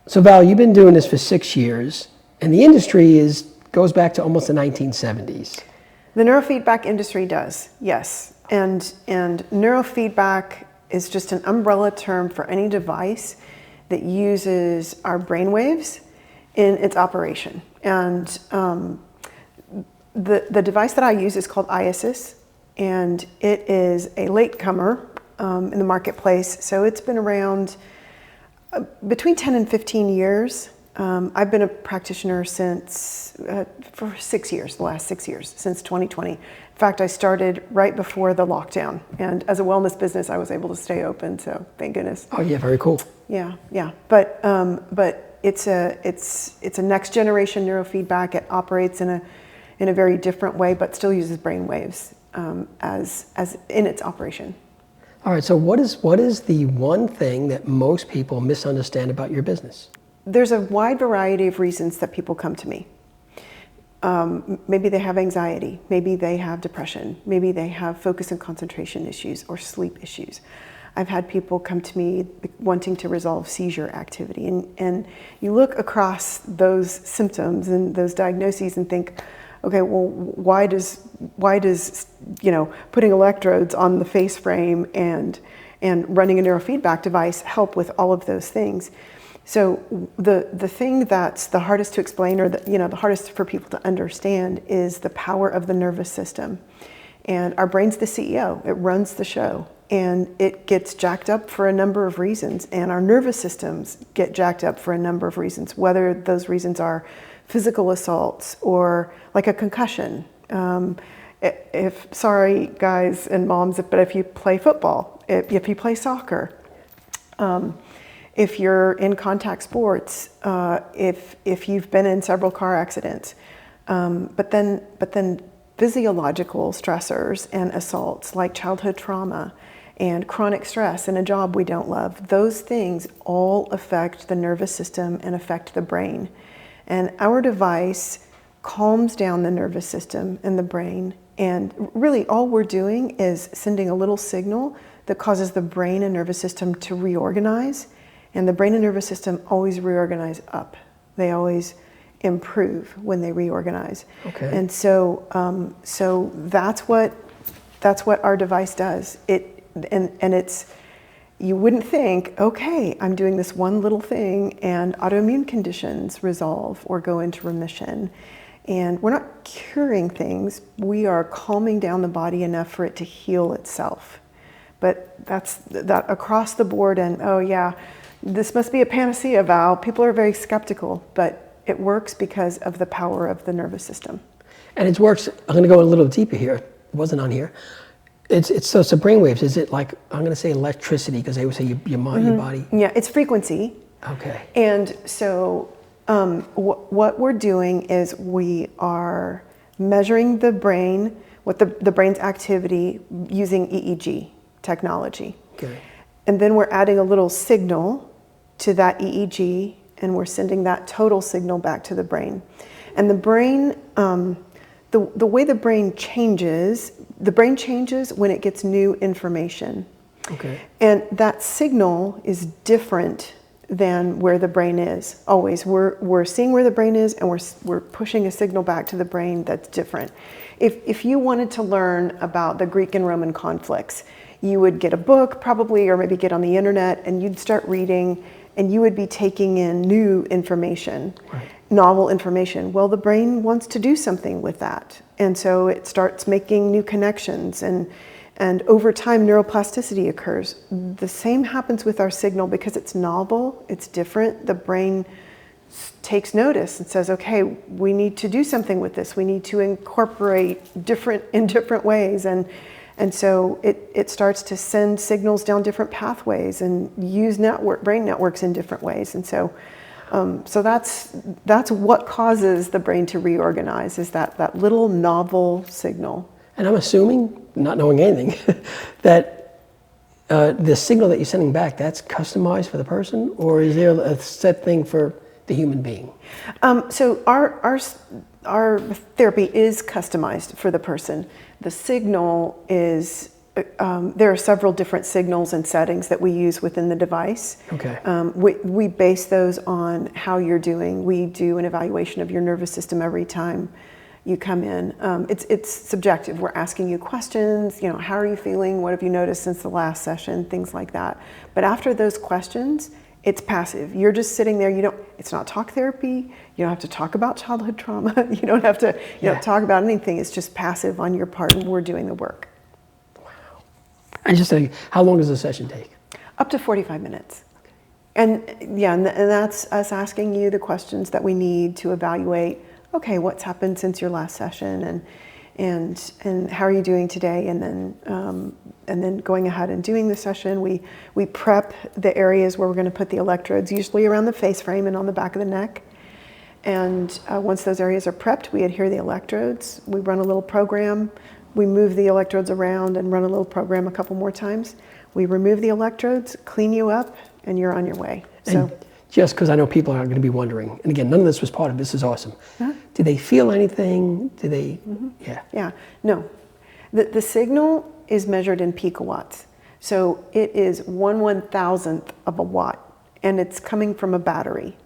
So Val, you've been doing this for 6 years, and the industry goes back to almost the 1970s. The neurofeedback industry does, yes. And neurofeedback is just an umbrella term for any device that uses our brainwaves in its operation. And the device that I use is called Iasis, and it is a latecomer in the marketplace. So it's been around between 10 and 15 years. I've been a practitioner for 6 years, the last 6 years, since 2020. In fact, I started right before the lockdown, and as a wellness business, I was able to stay open, so thank goodness. Oh yeah, very cool. Yeah. But it's a next generation neurofeedback. It operates in a very different way, but still uses brain waves as in its operation. All right, so what is the one thing that most people misunderstand about your business? There's a wide variety of reasons that people come to me. Maybe they have anxiety, maybe they have depression, maybe they have focus and concentration issues or sleep issues. I've had people come to me wanting to resolve seizure activity, and you look across those symptoms and those diagnoses and think, okay, well, why does putting electrodes on the face frame and running a neurofeedback device help with all of those things? So the thing that's the hardest to explain, or the hardest for people to understand, is the power of the nervous system. And our brain's the CEO. It runs the show, and it gets jacked up for a number of reasons. And our nervous systems get jacked up for a number of reasons, whether those reasons are physical assaults or like a concussion. Sorry guys and moms, but if you play football, if you play soccer, if you're in contact sports, if you've been in several car accidents, but then physiological stressors and assaults like childhood trauma and chronic stress in a job we don't love, those things all affect the nervous system and affect the brain. And our device calms down the nervous system and the brain, and really all we're doing is sending a little signal that causes the brain and nervous system to reorganize. And the brain and nervous system always reorganize up. They always improve when they reorganize. Okay. And so that's what our device does. You wouldn't think, okay, I'm doing this one little thing and autoimmune conditions resolve or go into remission. And we're not curing things. We are calming down the body enough for it to heal itself. But that's that across the board. And oh yeah, this must be a panacea, Val. People are very skeptical, but it works because of the power of the nervous system. And it works, I'm gonna go a little deeper here. It wasn't on here. It's brainwaves. Is it like, I'm gonna say electricity, because they would say your mind, your body? Yeah, it's frequency. Okay. And so what we're doing is we are measuring the brain, the brain's activity using EEG technology. Okay. And then we're adding a little signal to that EEG, and we're sending that total signal back to the brain. And the brain, the way the brain changes when it gets new information. Okay. And that signal is different than where the brain is. Always, we're seeing where the brain is, and we're pushing a signal back to the brain that's different. If you wanted to learn about the Greek and Roman conflicts, you would get a book probably, or maybe get on the internet, and you'd start reading, and you would be taking in new information, right, novel information. Well, the brain wants to do something with that. And so it starts making new connections, and over time neuroplasticity occurs. The same happens with our signal because it's novel, it's different. The brain takes notice and says, okay, we need to do something with this. We need to incorporate in different ways. And so it starts to send signals down different pathways and use brain networks in different ways. And so that's what causes the brain to reorganize, is that little novel signal. And I'm assuming, not knowing anything, that the signal that you're sending back, that's customized for the person, or is there a set thing for the human being? So our therapy is customized for the person. The signal is there are several different signals and settings that we use within the device. Okay. We base those on how you're doing. We do an evaluation of your nervous system every time you come in. It's subjective. We're asking you questions, how are you feeling? What have you noticed since the last session? Things like that. But after those questions, it's passive. You're just sitting there. It's not talk therapy. You don't have to talk about childhood trauma. You don't have to talk about anything. It's just passive on your part, and we're doing the work. And just say, how long does a session take? Up to 45 minutes. Okay. And that's us asking you the questions that we need to evaluate, okay, what's happened since your last session, and how are you doing today? And then going ahead and doing the session, we prep the areas where we're going to put the electrodes, usually around the face frame and on the back of the neck. And once those areas are prepped, we adhere the electrodes. We run a little program. We move the electrodes around and run a little program a couple more times. We remove the electrodes, clean you up, and you're on your way. And just because I know people are going to be wondering, and again, none of this was part of this is awesome. Huh? Do they feel anything? Do they? Mm-hmm. Yeah. Yeah. No. The signal is measured in picowatts. So it is 1/1000th of a watt, and it's coming from a battery.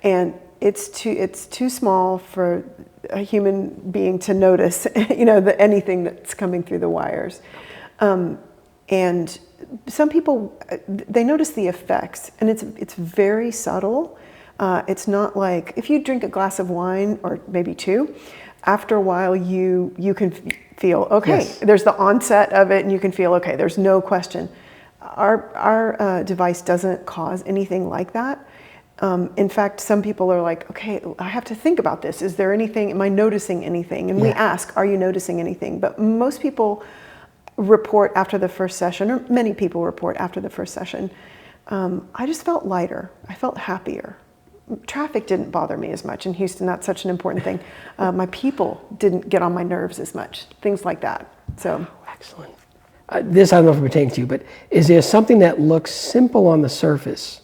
And it's too small for a human being to notice, anything that's coming through the wires. And some people, they notice the effects, and it's very subtle. It's not like if you drink a glass of wine or maybe two, after a while you can feel okay. Yes. There's the onset of it, and you can feel okay. There's no question. Our device doesn't cause anything like that. In fact, some people are like, okay, I have to think about this. Is there anything, am I noticing anything? And we ask, are you noticing anything? But most people report after the first session, or many people report after the first session, I just felt lighter. I felt happier. Traffic didn't bother me as much in Houston. That's such an important thing. My people didn't get on my nerves as much, things like that. So, excellent. This I don't know if it pertains to you, but is there something that looks simple on the surface?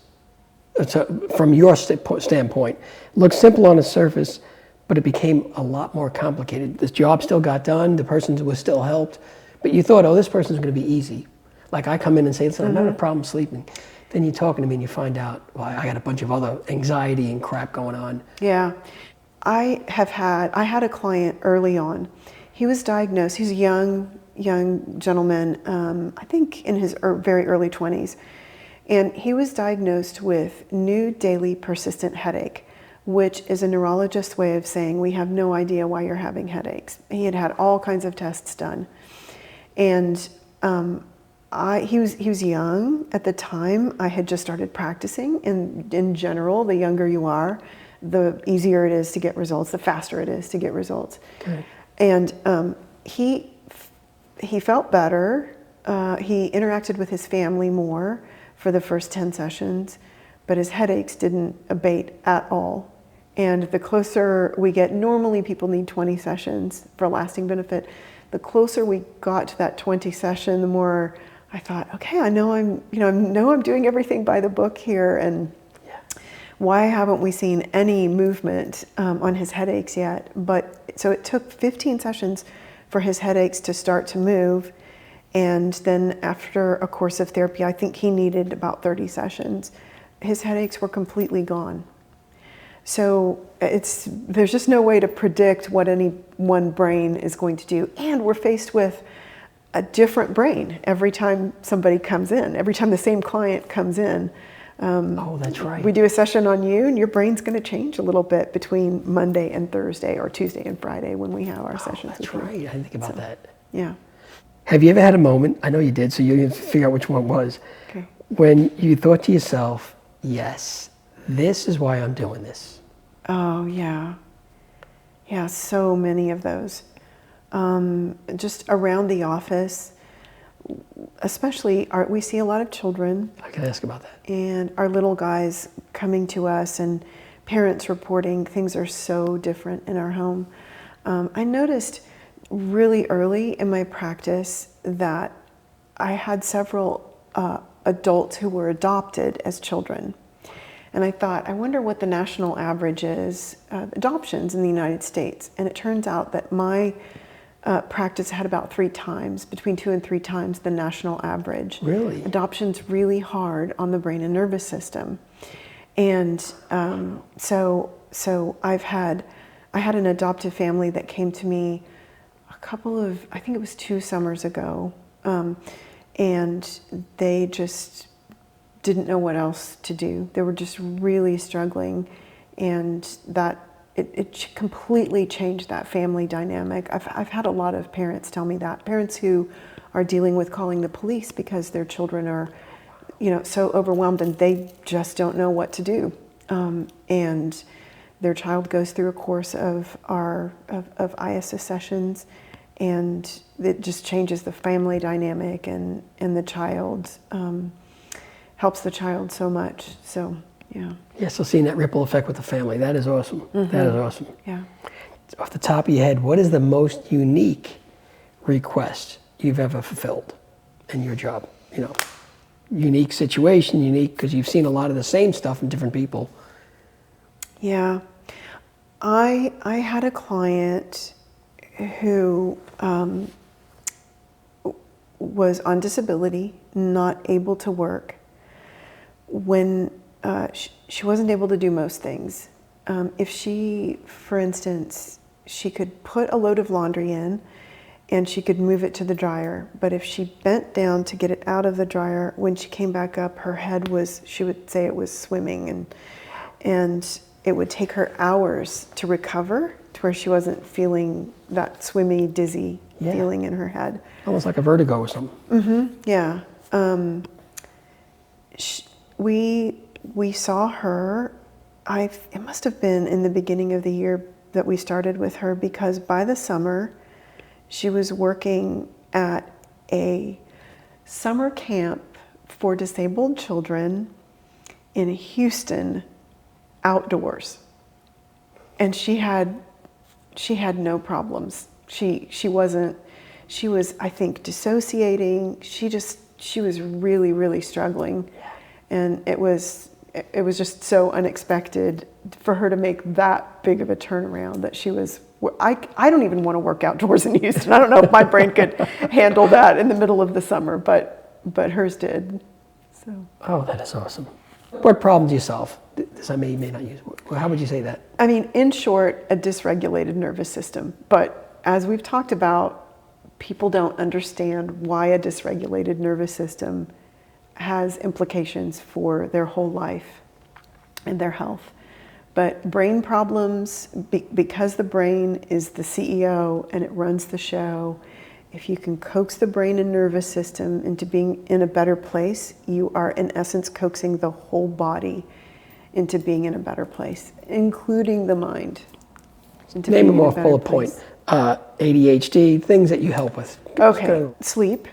So from your standpoint, looks simple on the surface, but it became a lot more complicated. This job still got done, the person was still helped, but you thought, oh, this person's going to be easy. Like I come in and say, listen, I'm having a problem sleeping. Then you're talking to me and you find out, well, I got a bunch of other anxiety and crap going on. Yeah. I had a client early on. He was diagnosed, he's a young gentleman, I think in his very early 20s. And he was diagnosed with new daily persistent headache, which is a neurologist's way of saying we have no idea why you're having headaches. He had all kinds of tests done. And he was young at the time. I had just started practicing. And in general, the younger you are, the easier it is to get results, the faster it is to get results. Okay. And he felt better. He interacted with his family more for the first 10 sessions, but his headaches didn't abate at all. And the closer we get, normally people need 20 sessions for lasting benefit. The closer we got to that 20 session, the more I thought, okay, I know I'm doing everything by the book here, and why haven't we seen any movement on his headaches yet? But so it took 15 sessions for his headaches to start to move. And then after a course of therapy, I think he needed about 30 sessions. His headaches were completely gone. So there's just no way to predict what any one brain is going to do. And we're faced with a different brain every time somebody comes in, every time the same client comes in. Oh, that's right. We do a session on you, and your brain's going to change a little bit between Monday and Thursday, or Tuesday and Friday when we have our sessions. That's right. I didn't think about that. Yeah. Have you ever had a moment, I know you did, so you can figure out which one it was, when you thought to yourself, yes, this is why I'm doing this? Oh, yeah. Yeah, so many of those. Just around the office, especially, we see a lot of children. I can ask about that. And our little guys coming to us, and parents reporting things are so different in our home. I noticed really early in my practice that I had several adults who were adopted as children. And I thought, I wonder what the national average is of adoptions in the United States. And it turns out that my practice had about 3 times, between 2 and 3 times the national average. Really? Adoption's really hard on the brain and nervous system. And so I had an adoptive family that came to me I think it was 2 summers ago, and they just didn't know what else to do. They were just really struggling, and that it completely changed that family dynamic. I've had a lot of parents tell me that, parents who are dealing with calling the police because their children are, so overwhelmed and they just don't know what to do. And their child goes through a course of Iasis sessions, and it just changes the family dynamic, and the child helps the child so much. So, yeah. Yeah, so seeing that ripple effect with the family, that is awesome. Mm-hmm. That is awesome. Yeah. Off the top of your head, what is the most unique request you've ever fulfilled in your job? Unique situation, unique, because you've seen a lot of the same stuff in different people. Yeah. I had a client who was on disability, not able to work, when she wasn't able to do most things. If she, for instance, she could put a load of laundry in and she could move it to the dryer, but if she bent down to get it out of the dryer, when she came back up, her head was, she would say it was swimming, and it would take her hours to recover to where she wasn't feeling that swimmy, dizzy feeling in her head. Almost like a vertigo or something. Mm-hmm. Yeah. We saw her, it must have been in the beginning of the year that we started with her, because by the summer, she was working at a summer camp for disabled children in Houston, outdoors. And she had no problems. She was, I think, dissociating. She was really, really struggling. And it was just so unexpected for her to make that big of a turnaround, that she was, I don't even want to work outdoors in Houston. I don't know if my brain could handle that in the middle of the summer, but hers did. So. Oh, that is awesome. What problem do you solve? This I may not use. How would you say that? I mean, in short, a dysregulated nervous system. But as we've talked about, people don't understand why a dysregulated nervous system has implications for their whole life and their health. But brain problems, because the brain is the CEO and it runs the show, if you can coax the brain and nervous system into being in a better place, you are in essence coaxing the whole body into being in a better place, including the mind. Name them off bullet point. ADHD, things that you help with. Okay, sleep,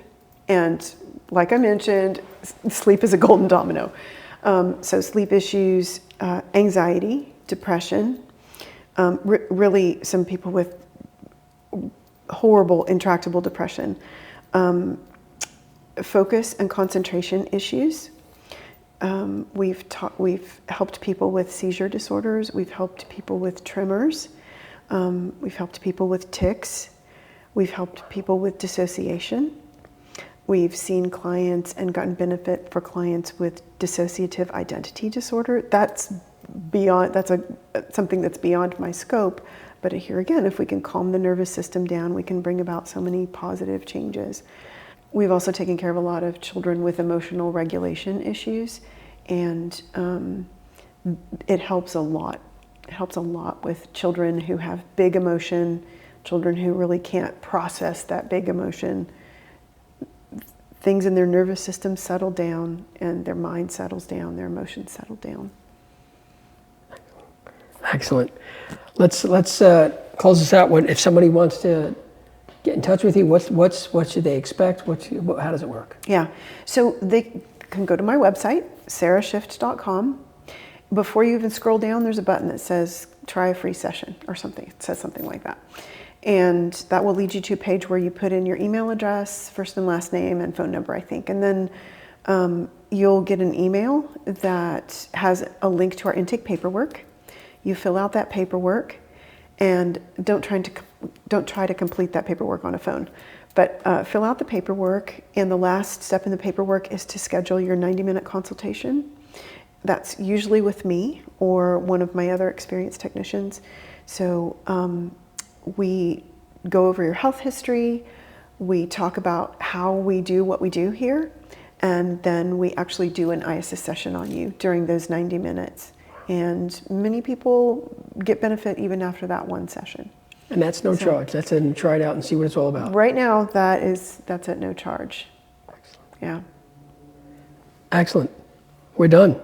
and like I mentioned, sleep is a golden domino. So sleep issues, anxiety, depression, really some people with horrible, intractable depression, focus and concentration issues. We've helped people with seizure disorders. We've helped people with tremors. We've helped people with tics. We've helped people with dissociation. We've seen clients and gotten benefit for clients with dissociative identity disorder. That's something that's beyond my scope. But here again, if we can calm the nervous system down, we can bring about so many positive changes. We've also taken care of a lot of children with emotional regulation issues, and it helps a lot. It helps a lot with children who have big emotion, children who really can't process that big emotion. Things in their nervous system settle down, and their mind settles down, their emotions settle down. Excellent. Let's close this out. If somebody wants to get in touch with you, what should they expect? How does it work? Yeah, so they can go to my website, CereShift.com. Before you even scroll down, there's a button that says try a free session or something. It says something like that. And that will lead you to a page where you put in your email address, first and last name, and phone number, I think. And then you'll get an email that has a link to our intake paperwork. You fill out that paperwork, And don't try to complete that paperwork on a phone, but fill out the paperwork. And the last step in the paperwork is to schedule your 90-minute consultation. That's usually with me or one of my other experienced technicians. So we go over your health history. We talk about how we do what we do here, and then we actually do an Iasis session on you during those 90 minutes. And many people get benefit even after that one session. And that's no charge. That's a try it out and see what it's all about. Right now, that's at no charge. Excellent. Yeah. Excellent. We're done.